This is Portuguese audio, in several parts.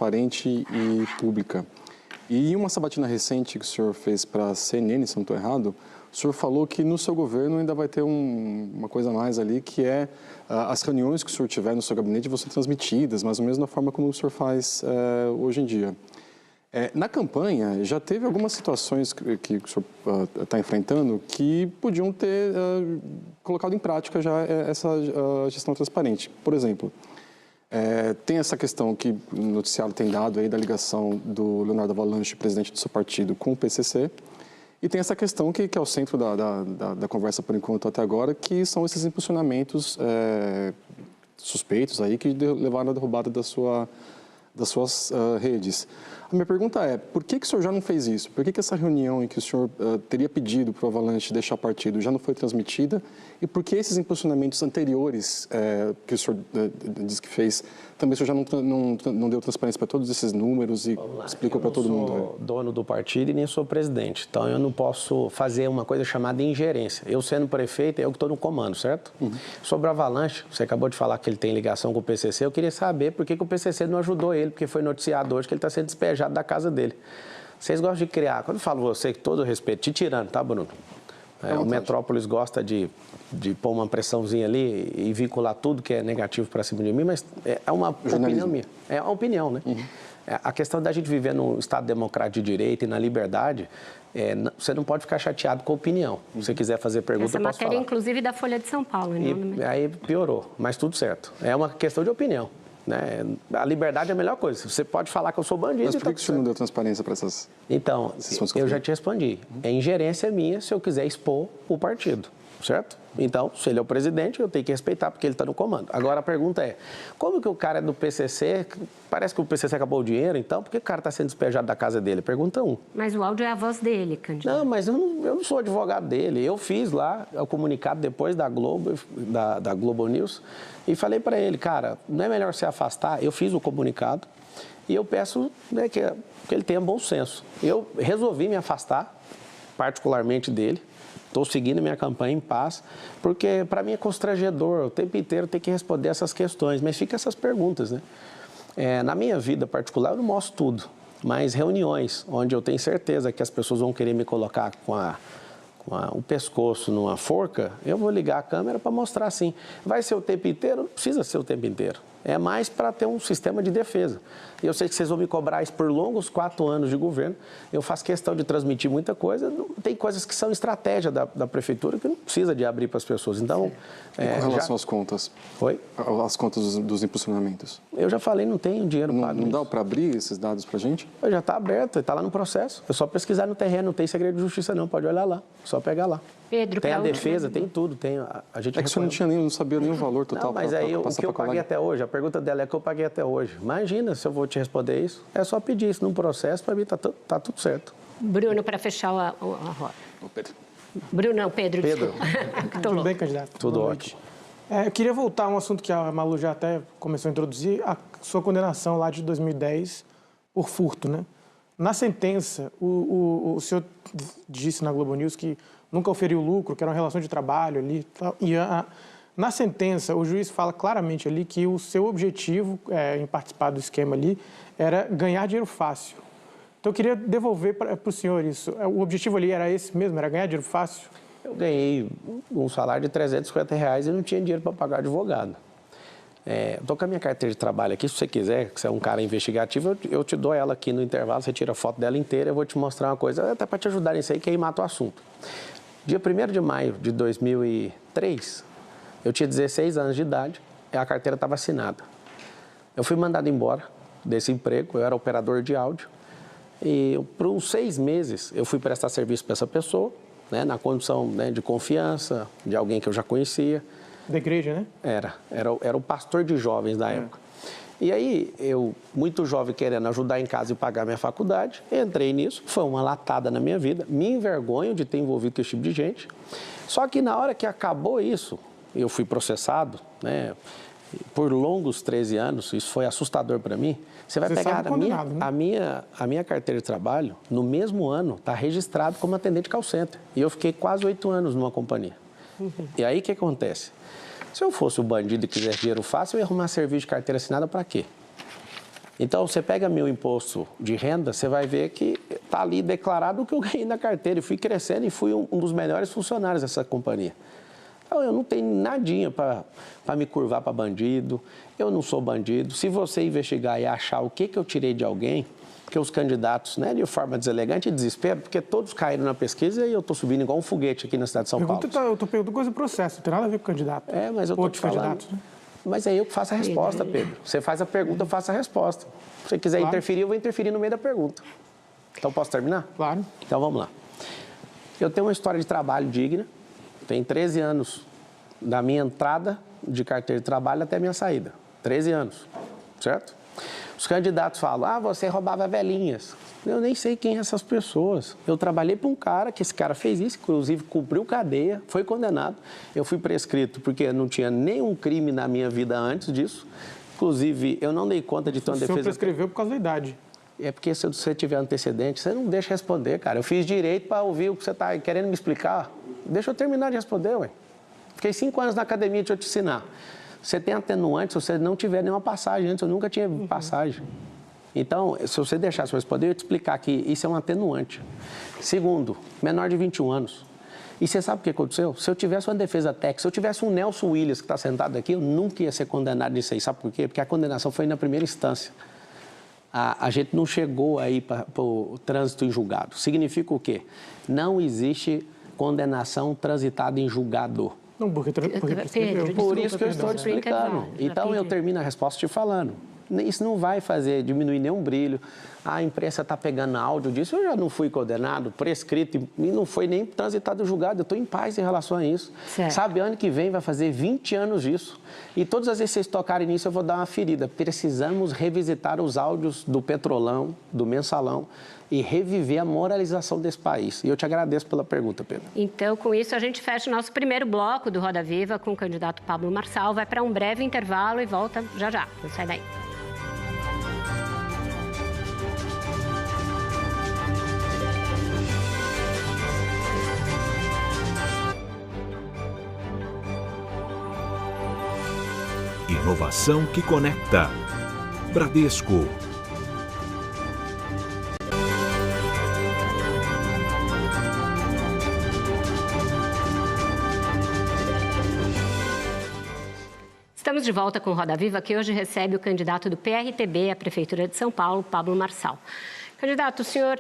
transparente e pública. E em uma sabatina recente que o senhor fez para a CNN, se não estou errado, o senhor falou que no seu governo ainda vai ter uma coisa a mais ali, que é as reuniões que o senhor tiver no seu gabinete vão ser transmitidas, mais ou menos da forma como o senhor faz hoje em dia. Na campanha, já teve algumas situações que o senhor está enfrentando que podiam ter colocado em prática já essa gestão transparente. Por exemplo, tem essa questão que o noticiário tem dado aí da ligação do Leonardo Avalanche, presidente do seu partido, com o PCC. E tem essa questão que é o centro da conversa por enquanto até agora, que são esses impulsionamentos suspeitos aí que levaram à derrubada das suas redes. A minha pergunta é, por que o senhor já não fez isso? Por que essa reunião em que o senhor teria pedido para o Avalanche deixar o partido já não foi transmitida? E por que esses impulsionamentos anteriores que o senhor disse que fez, também o senhor já não deu transparência para todos esses números e explicou para todo mundo? Eu não sou dono do partido e nem sou presidente, então eu não posso fazer uma coisa chamada ingerência. Eu sendo prefeito, eu que estou no comando, certo? Uhum. Sobre o Avalanche, você acabou de falar que ele tem ligação com o PCC, eu queria saber por que o PCC não ajudou ele, porque foi noticiado hoje que ele está sendo despejado da casa dele. Vocês gostam de criar, quando eu falo você, com todo respeito, te tirando, tá, Bruno? O Metrópolis gosta de pôr uma pressãozinha ali e vincular tudo que é negativo para cima de mim, mas é uma opinião minha. É uma opinião, né? Uhum. A questão da gente viver num Estado democrático de direito e na liberdade, você não pode ficar chateado com a opinião. Se você quiser fazer pergunta, eu posso falar. Essa matéria, inclusive, da Folha de São Paulo. E aí piorou, mas tudo certo. É uma questão de opinião. Né? A liberdade é a melhor coisa. Você pode falar que eu sou bandido. Mas por que o senhor não deu transparência para essas... Então, eu já te respondi. É ingerência minha se eu quiser expor o partido, certo? Então, se ele é o presidente, eu tenho que respeitar porque ele está no comando. Agora, a pergunta é, como que o cara é do PCC, parece que o PCC acabou o dinheiro, então, por que o cara está sendo despejado da casa dele? Pergunta 1. Mas o áudio é a voz dele, candidato. Não, mas eu não sou advogado dele. Eu fiz lá o comunicado depois da Globo News e falei para ele, cara, não é melhor se afastar? Eu fiz o comunicado e eu peço, né, que ele tenha bom senso. Eu resolvi me afastar, particularmente dele. Estou seguindo minha campanha em paz, porque para mim é constrangedor o tempo inteiro ter que responder essas questões, mas fica essas perguntas, né? Na minha vida particular eu não mostro tudo, mas reuniões onde eu tenho certeza que as pessoas vão querer me colocar com o pescoço numa forca, eu vou ligar a câmera para mostrar assim. Vai ser o tempo inteiro? Não precisa ser o tempo inteiro. É mais para ter um sistema de defesa. E eu sei que vocês vão me cobrar isso por longos 4 anos de governo. Eu faço questão de transmitir muita coisa. Tem coisas que são estratégia da prefeitura que não precisa de abrir para as pessoas. Então, com relação às contas? Oi? As contas dos impulsionamentos? Eu já falei, não tenho dinheiro pago. Não dá para abrir esses dados para a gente? Já está aberto, está lá no processo. É só pesquisar no terreno, não tem segredo de justiça não, pode olhar lá. Só pegar lá. Pedro, tem a defesa, tem tudo. A gente que o senhor não sabia nem o valor total. Não, mas aí o que eu paguei até hoje, a pergunta dela é o que eu paguei até hoje. Imagina se eu vou te responder isso. É só pedir isso num processo, para mim está tudo certo. Bruno, para fechar a roda. Pedro. Bruno, não, Pedro. Tudo bem, candidato? Tudo ótimo. Eu queria voltar a um assunto que a Malu já até começou a introduzir, a sua condenação lá de 2010 por furto, né? Na sentença, o senhor disse na Globo News que nunca oferiu lucro, que era uma relação de trabalho ali. E na sentença, o juiz fala claramente ali que o seu objetivo em participar do esquema ali era ganhar dinheiro fácil. Então, eu queria devolver para o senhor isso. O objetivo ali era esse mesmo, era ganhar dinheiro fácil? Eu ganhei um salário de R$350 e não tinha dinheiro para pagar advogado. Estou com a minha carteira de trabalho aqui, se você quiser, que você é um cara investigativo, eu te dou ela aqui no intervalo, você tira a foto dela inteira, eu vou te mostrar uma coisa, até para te ajudar nisso aí, que aí mata o assunto. Dia 1º de maio de 2003, eu tinha 16 anos de idade e a carteira estava assinada. Eu fui mandado embora desse emprego, eu era operador de áudio, e por uns 6 meses eu fui prestar serviço para essa pessoa, né, na condição, né, de confiança, de alguém que eu já conhecia. Da igreja, né? Era o pastor de jovens da época. E aí, eu, muito jovem, querendo ajudar em casa e pagar minha faculdade, entrei nisso, foi uma latada na minha vida, me envergonho de ter envolvido com esse tipo de gente. Só que na hora que acabou isso, eu fui processado, né, por longos 13 anos, isso foi assustador para mim. Você vai pegar a minha carteira de trabalho, no mesmo ano, está registrado como atendente call center. E eu fiquei quase 8 anos numa companhia. E aí, o que acontece? Se eu fosse o bandido e quisesse dinheiro fácil, eu ia arrumar serviço de carteira assinada para quê? Então, você pega meu imposto de renda, você vai ver que está ali declarado o que eu ganhei na carteira. Eu fui crescendo e fui um dos melhores funcionários dessa companhia. Então, eu não tenho nadinha para me curvar para bandido, eu não sou bandido. Se você investigar e achar o que eu tirei de alguém, porque os candidatos, né, de forma deselegante e desespero, porque todos caíram na pesquisa e eu estou subindo igual um foguete aqui na cidade de São Paulo. Eu estou perguntando coisa do processo, não tem nada a ver com o candidato. Mas eu estou te falando. Candidatos, né? Mas é eu que faço a resposta, Pedro. Você faz a pergunta, eu faço a resposta. Se você quiser interferir, eu vou interferir no meio da pergunta. Então, posso terminar? Claro. Então, vamos lá. Eu tenho uma história de trabalho digna. Tenho 13 anos da minha entrada de carteira de trabalho até a minha saída. 13 anos, certo? Os candidatos falam, você roubava velhinhas. Eu nem sei quem são essas pessoas. Eu trabalhei para um cara, que esse cara fez isso, inclusive cumpriu cadeia, foi condenado. Eu fui prescrito porque não tinha nenhum crime na minha vida antes disso. Inclusive, eu não dei conta de ter uma defesa... O senhor prescreveu por causa da idade. É porque se você tiver antecedente, você não deixa responder, cara. Eu fiz direito para ouvir o que você está querendo me explicar. Deixa eu terminar de responder, ué. Fiquei 5 anos na academia, deixa eu te ensinar. Você tem atenuante se você não tiver nenhuma passagem antes. Eu nunca tinha passagem. Então, se você deixasse eu responder, eu ia te explicar que isso é um atenuante. Segundo, menor de 21 anos. E você sabe o que aconteceu? Se eu tivesse uma defesa técnica, se eu tivesse um Nelson Williams que está sentado aqui, eu nunca ia ser condenado nisso aí. Sabe por quê? Porque a condenação foi na primeira instância. A gente não chegou aí para o trânsito em julgado. Significa o quê? Não existe condenação transitada em julgado. Não, porque Pedro, por isso que eu estou te explicando. Então, eu termino a resposta te falando. Isso não vai diminuir nenhum brilho. A imprensa está pegando áudio disso. Eu já não fui condenado, prescrito, e não foi nem transitado julgado. Eu estou em paz em relação a isso. Certo. Sabe, ano que vem vai fazer 20 anos disso. E todas as vezes que vocês tocarem nisso, eu vou dar uma ferida. Precisamos revisitar os áudios do Petrolão, do Mensalão, e reviver a moralização desse país. E eu te agradeço pela pergunta, Pedro. Então, com isso, a gente fecha o nosso primeiro bloco do Roda Viva com o candidato Pablo Marçal. Vai para um breve intervalo e volta já já. Não sai daí. Inovação que conecta. Bradesco. Estamos de volta com o Roda Viva, que hoje recebe o candidato do PRTB à Prefeitura de São Paulo, Pablo Marçal. Candidato, o senhor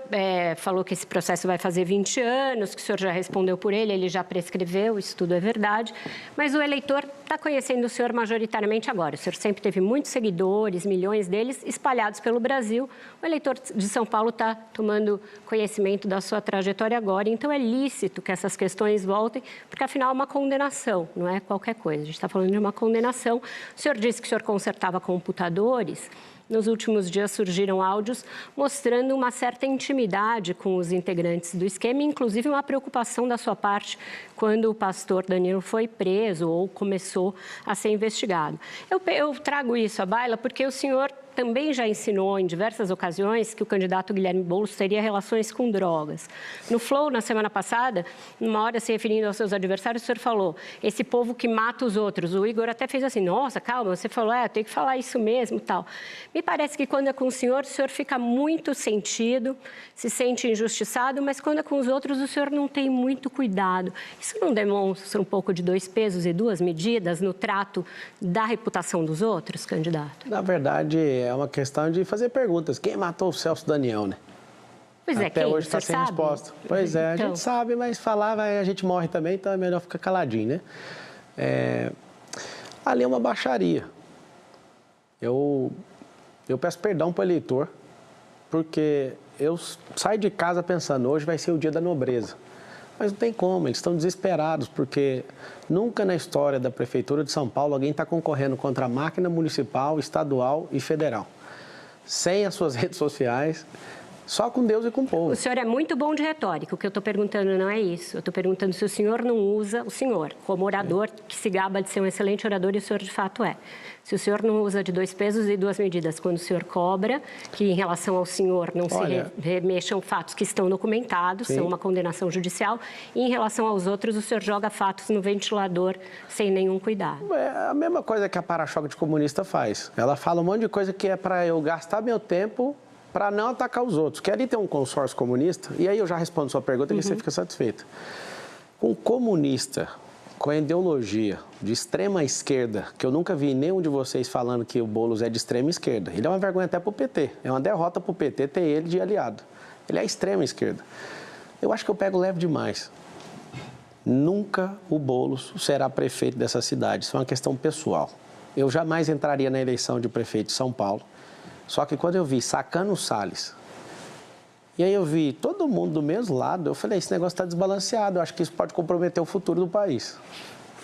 falou que esse processo vai fazer 20 anos, que o senhor já respondeu por ele já prescreveu, isso tudo é verdade, mas o eleitor está conhecendo o senhor majoritariamente agora. O senhor sempre teve muitos seguidores, milhões deles espalhados pelo Brasil. O eleitor de São Paulo está tomando conhecimento da sua trajetória agora, então é lícito que essas questões voltem, porque afinal é uma condenação, não é qualquer coisa. A gente está falando de uma condenação. O senhor disse que o senhor consertava computadores. Nos últimos dias surgiram áudios mostrando uma certa intimidade com os integrantes do esquema, inclusive uma preocupação da sua parte quando o pastor Danilo foi preso ou começou a ser investigado. Eu trago isso à baila porque o senhor também já ensinou em diversas ocasiões que o candidato Guilherme Boulos teria relações com drogas. No Flow, na semana passada, numa hora se referindo aos seus adversários, o senhor falou, esse povo que mata os outros. O Igor até fez assim, nossa, calma, você falou, eu tenho que falar isso mesmo, tal. Me parece que quando é com o senhor fica muito sentido, se sente injustiçado, mas quando é com os outros, o senhor não tem muito cuidado. Isso não demonstra um pouco de 2 pesos e 2 medidas no trato da reputação dos outros, candidato? Na verdade, é uma questão de fazer perguntas. Quem matou o Celso Daniel, né? Pois é, até hoje está sem resposta. Pois é, então... a gente sabe, mas falar, a gente morre também, então é melhor ficar caladinho, né? Ali é uma baixaria. Eu peço perdão para o eleitor, porque eu saio de casa pensando, hoje vai ser o dia da nobreza. Mas não tem como, eles estão desesperados, porque nunca na história da Prefeitura de São Paulo alguém está concorrendo contra a máquina municipal, estadual e federal. Sem as suas redes sociais, só com Deus e com o povo. O senhor é muito bom de retórica, o que eu estou perguntando não é isso. Eu estou perguntando se o senhor não usa, o senhor, como orador, que se gaba de ser um excelente orador, e o senhor de fato é. Se o senhor não usa de 2 pesos e 2 medidas quando o senhor cobra, que em relação ao senhor não se remexam fatos que estão documentados, são uma condenação judicial, e em relação aos outros, o senhor joga fatos no ventilador sem nenhum cuidado. É a mesma coisa que a para-choque de comunista faz. Ela fala um monte de coisa que é para eu gastar meu tempo para não atacar os outros. Que ali tem um consórcio comunista, e aí eu já respondo sua pergunta e você fica satisfeito. Um comunista com a ideologia de extrema esquerda, que eu nunca vi nenhum de vocês falando que o Boulos é de extrema esquerda. Ele é uma vergonha até para o PT. É uma derrota para o PT ter ele de aliado. Ele é extrema esquerda. Eu acho que eu pego leve demais. Nunca o Boulos será prefeito dessa cidade. Isso é uma questão pessoal. Eu jamais entraria na eleição de prefeito de São Paulo. Só que quando eu vi Sacano Salles, e aí eu vi todo mundo do mesmo lado, eu falei, esse negócio está desbalanceado, eu acho que isso pode comprometer o futuro do país.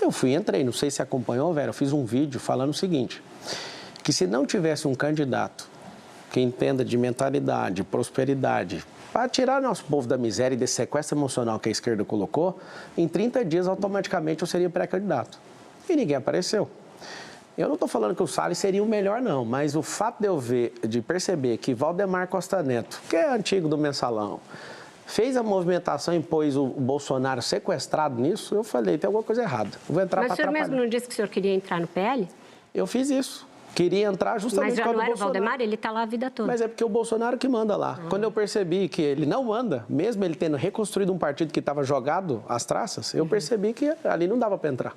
Eu entrei, não sei se acompanhou, Vera, eu fiz um vídeo falando o seguinte, que se não tivesse um candidato que entenda de mentalidade, prosperidade, para tirar nosso povo da miséria e desse sequestro emocional que a esquerda colocou, em 30 dias automaticamente eu seria pré-candidato. E ninguém apareceu. Eu não estou falando que o Salles seria o melhor, não, mas o fato de perceber que Valdemar Costa Neto, que é antigo do Mensalão, fez a movimentação e pôs o Bolsonaro sequestrado nisso, eu falei, tem alguma coisa errada. Eu vou entrar para atrapalhar. Mas o senhor mesmo não disse que o senhor queria entrar no PL? Eu fiz isso. Queria entrar justamente por causa do Bolsonaro. Mas já não era o Valdemar? Ele está lá a vida toda. Mas é porque o Bolsonaro que manda lá. Quando eu percebi que ele não manda, mesmo ele tendo reconstruído um partido que estava jogado às traças, eu percebi que ali não dava para entrar.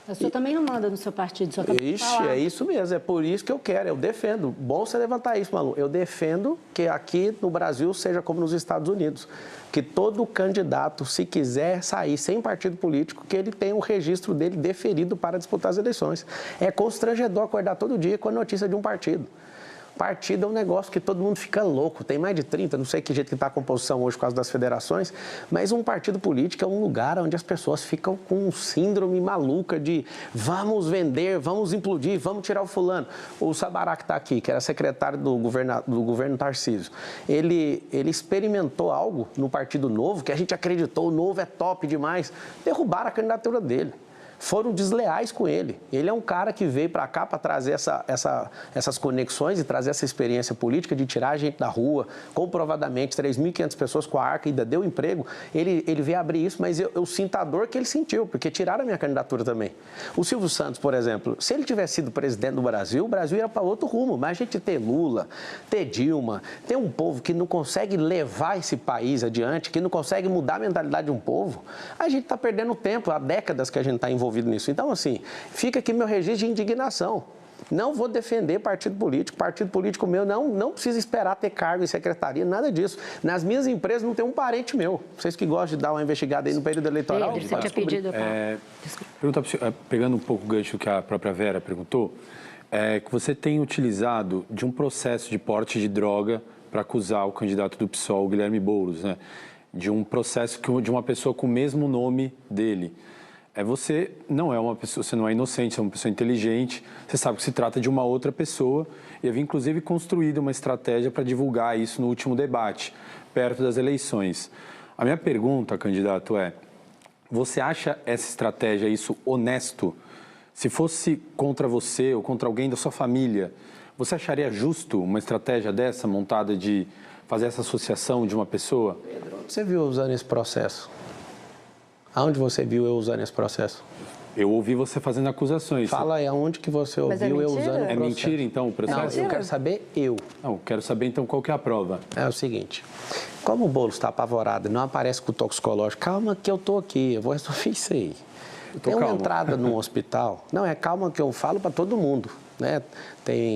O senhor também não manda no seu partido, só acabou de Ixi, falar. é isso mesmo, é por isso que eu quero, eu defendo. Bom você levantar isso, Malu. Eu defendo que aqui no Brasil seja como nos Estados Unidos, que todo candidato, se quiser sair sem partido político, que ele tenha o registro dele deferido para disputar as eleições. É constrangedor acordar todo dia com a notícia de um partido. Partido é um negócio que todo mundo fica louco, tem mais de 30, não sei que jeito que está a composição hoje por causa das federações, mas um partido político é um lugar onde as pessoas ficam com um síndrome maluca de vamos vender, vamos implodir, vamos tirar o fulano. O Sabará que está aqui, que era secretário do governo Tarcísio, ele experimentou algo no Partido Novo, que a gente acreditou, o Novo é top demais, derrubaram a candidatura dele. Foram desleais com ele. Ele é um cara que veio para cá para trazer essas conexões e trazer essa experiência política de tirar a gente da rua, comprovadamente, 3.500 pessoas com a Arca ainda deu emprego. Ele veio abrir isso, mas eu sinto a dor que ele sentiu, porque tiraram a minha candidatura também. O Silvio Santos, por exemplo, se ele tivesse sido presidente do Brasil, o Brasil ia para outro rumo, mas a gente ter Lula, ter Dilma, ter um povo que não consegue levar esse país adiante, que não consegue mudar a mentalidade de um povo, a gente está perdendo tempo, há décadas que a gente está envolvido nisso. Então, assim, fica aqui meu registro de indignação. Não vou defender partido político meu não precisa esperar ter cargo em secretaria, nada disso. Nas minhas empresas não tem um parente meu. Vocês que gostam de dar uma investigada aí no período eleitoral. Você tinha pedido pergunta, pegando um pouco o gancho que a própria Vera perguntou, que você tem utilizado de um processo de porte de droga para acusar o candidato do PSOL, o Guilherme Boulos, né? De um processo de uma pessoa com o mesmo nome dele. Você não é uma pessoa, você não é inocente, você é uma pessoa inteligente, você sabe que se trata de uma outra pessoa e havia inclusive construído uma estratégia para divulgar isso no último debate, perto das eleições. A minha pergunta, candidato, você acha essa estratégia, isso honesto? Se fosse contra você ou contra alguém da sua família, você acharia justo uma estratégia dessa montada de fazer essa associação de uma pessoa? Pedro, onde você viu usando esse processo? Aonde você viu eu usando esse processo? Eu ouvi você fazendo acusações. Fala aí, aonde que você ouviu eu usando o processo? É mentira, então, o processo? Não, eu quero saber eu. Não, eu quero saber, então, qual que é a prova. É o seguinte, como o Boulos está apavorado e não aparece com o toxicológico, calma que eu estou aqui, eu vou resolver isso aí. Tem uma entrada num hospital, calma que eu falo para todo mundo. Né?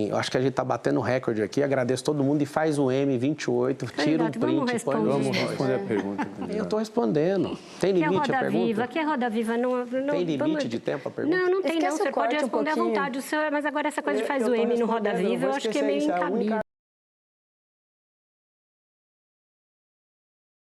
Eu acho que a gente está batendo recorde aqui, agradeço todo mundo e faz o M28, tira um print. Vamos responder a pergunta. Eu estou respondendo. Tem limite a pergunta? Que é Roda Viva? Não, tem limite de tempo a pergunta? Não tem não, você pode responder à vontade, mas agora essa coisa de faz o M no Roda Viva, eu acho que é meio incabível.